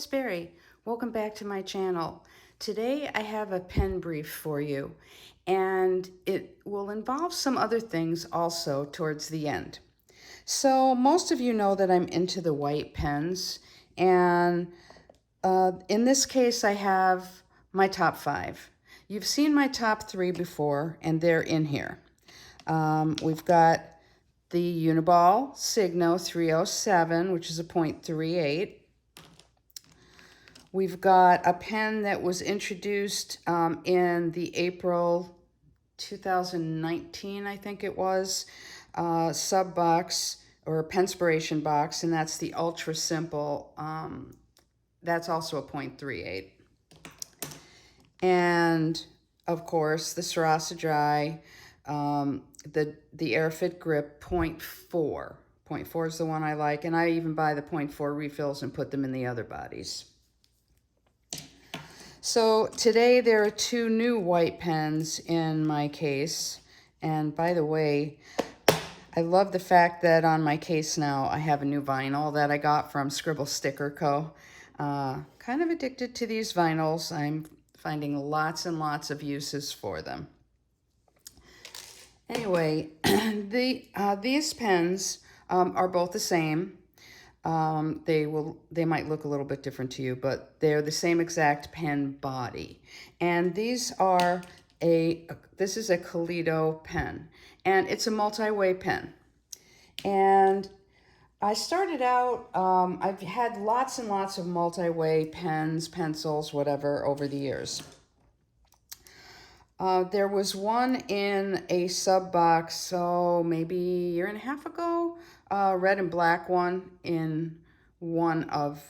Barry. Welcome back to my channel. Today I have a pen brief for you, and it will involve some other things also towards the end. So most of you know that I'm into the white pens, and in this case I have my top 5. You've seen my top 3 before, and they're in here. We've got the Uniball Signo 307, which is a .38. We've got a pen that was introduced in the April 2019, I think it was, sub box or Penspiration box, and that's the Ultra Simple. That's also a .38. And of course, the Sarasa Dry, the Airfit Grip .4. .4 is the one I like, and I even buy the .4 refills and put them in the other bodies. So today there are 2 new white pens in my case. And by the way, I love the fact that on my case now I have a new vinyl that I got from Scribble Sticker Co. Kind of addicted to these vinyls. I'm finding lots and lots of uses for them. Anyway, these pens are both the same. They might look a little bit different to you, but they're the same exact pen body. And this is a Coleto pen, and it's a multi-way pen. And I started out, I've had lots and lots of multi-way pens, pencils, whatever, over the years. There was one in a sub box, so maybe a year and a half ago, red and black one in one of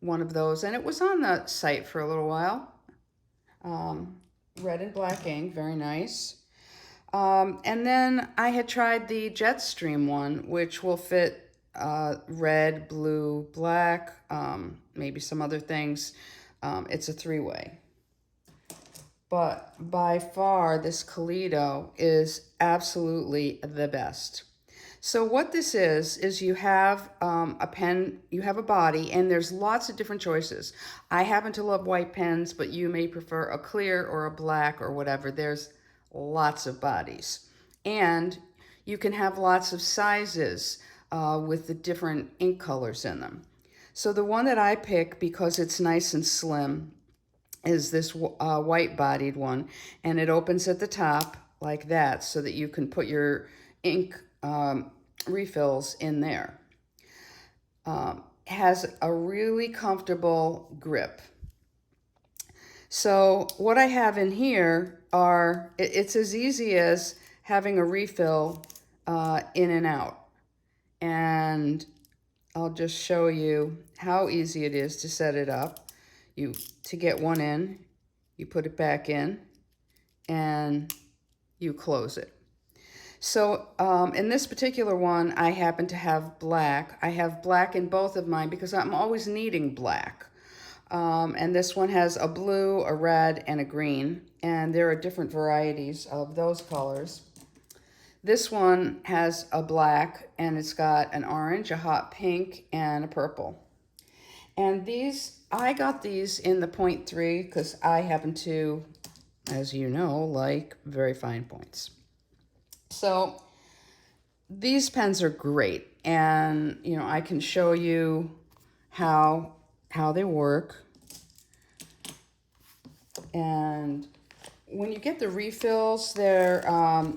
those, and it was on the site for a little while. Red and black ink, very nice. And then I had tried the Jetstream one, which will fit red, blue, black, maybe some other things. It's a 3-way. But by far, this Coleto is absolutely the best. So what this is you have a pen, you have a body, and there's lots of different choices. I happen to love white pens, but you may prefer a clear or a black or whatever. There's lots of bodies. And you can have lots of sizes with the different ink colors in them. So the one that I pick, because it's nice and slim, is this white-bodied one, and it opens at the top like that so that you can put your ink refills in there. Has a really comfortable grip. So what I have in here it's as easy as having a refill in and out. And I'll just show you how easy it is to set it up. To get one in, you put it back in, and you close it. So in this particular one, I happen to have black. I have black in both of mine because I'm always needing black. And this one has a blue, a red, and a green. And there are different varieties of those colors. This one has a black, and it's got an orange, a hot pink, and a purple. And I got these in the .3 because I happen to, as you know, like very fine points. So these pens are great, and I can show you how they work. And when you get the refills, I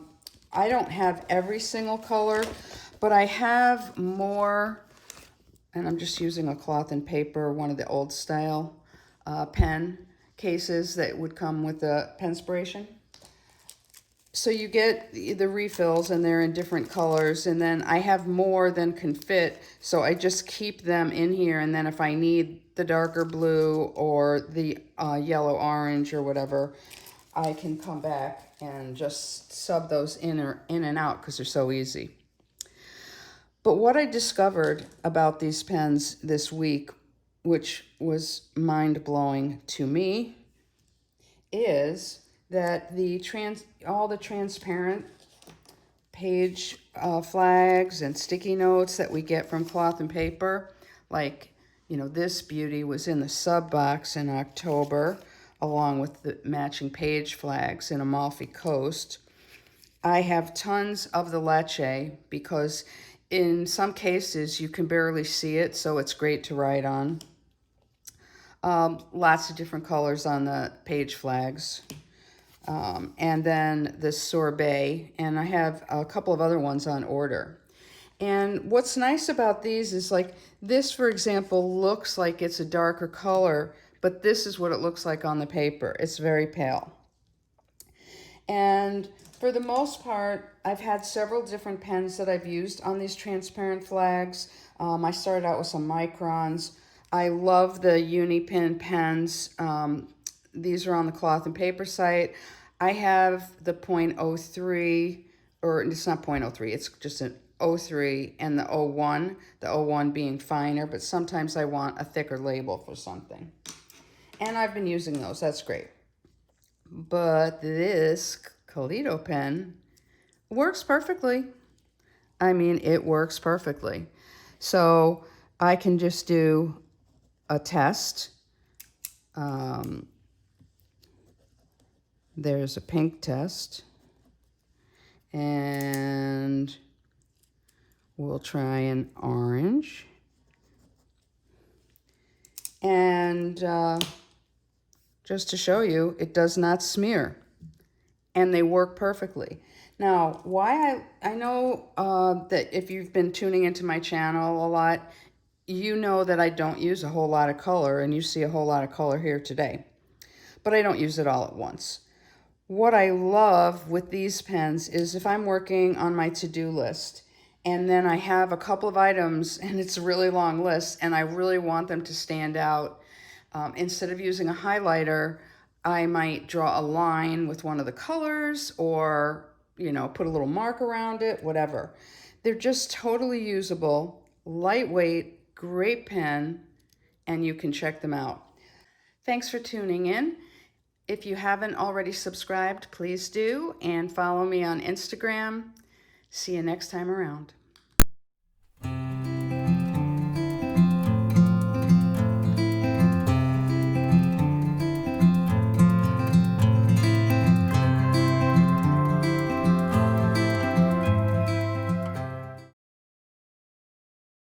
don't have every single color, but I have more. And I'm just using a cloth and paper, one of the old style pen cases that would come with the Penspiration. So you get the refills, and they're in different colors, and then I have more than can fit, so I just keep them in here, and then if I need the darker blue or the yellow orange or whatever, I can come back and just sub those in and out because they're so easy. But what I discovered about these pens this week, which was mind-blowing to me, is that all the transparent page flags and sticky notes that we get from cloth and paper, like You know, this beauty was in the sub box in October, along with the matching page flags in Amalfi Coast. I have tons of the Leche because in some cases you can barely see it, so it's great to write on. Lots of different colors on the page flags. And then the sorbet, and I have a couple of other ones on order. And what's nice about these is like this, for example, looks like it's a darker color, but this is what it looks like on the paper. It's very pale. And for the most part, I've had several different pens that I've used on these transparent flags. I started out with some microns. I love the Unipin pens. These are on the cloth and paper site. I have the .03, or it's not .03, it's just an .03 and the .01 being finer, but sometimes I want a thicker label for something. And I've been using those, that's great. But this Coleto pen works perfectly. I mean, it works perfectly. So I can just do a test. There's a pink test. And we'll try an orange. And just to show you, it does not smear. And they work perfectly. Now, why I know that if you've been tuning into my channel a lot, you know that I don't use a whole lot of color, and you see a whole lot of color here today. But I don't use it all at once. What I love with these pens is if I'm working on my to-do list, and then I have a couple of items, and it's a really long list, and I really want them to stand out, instead of using a highlighter, I might draw a line with one of the colors or, you know, put a little mark around it, whatever. They're just totally usable, lightweight, great pen, and you can check them out. Thanks for tuning in. If you haven't already subscribed, please do, and follow me on Instagram. See you next time around.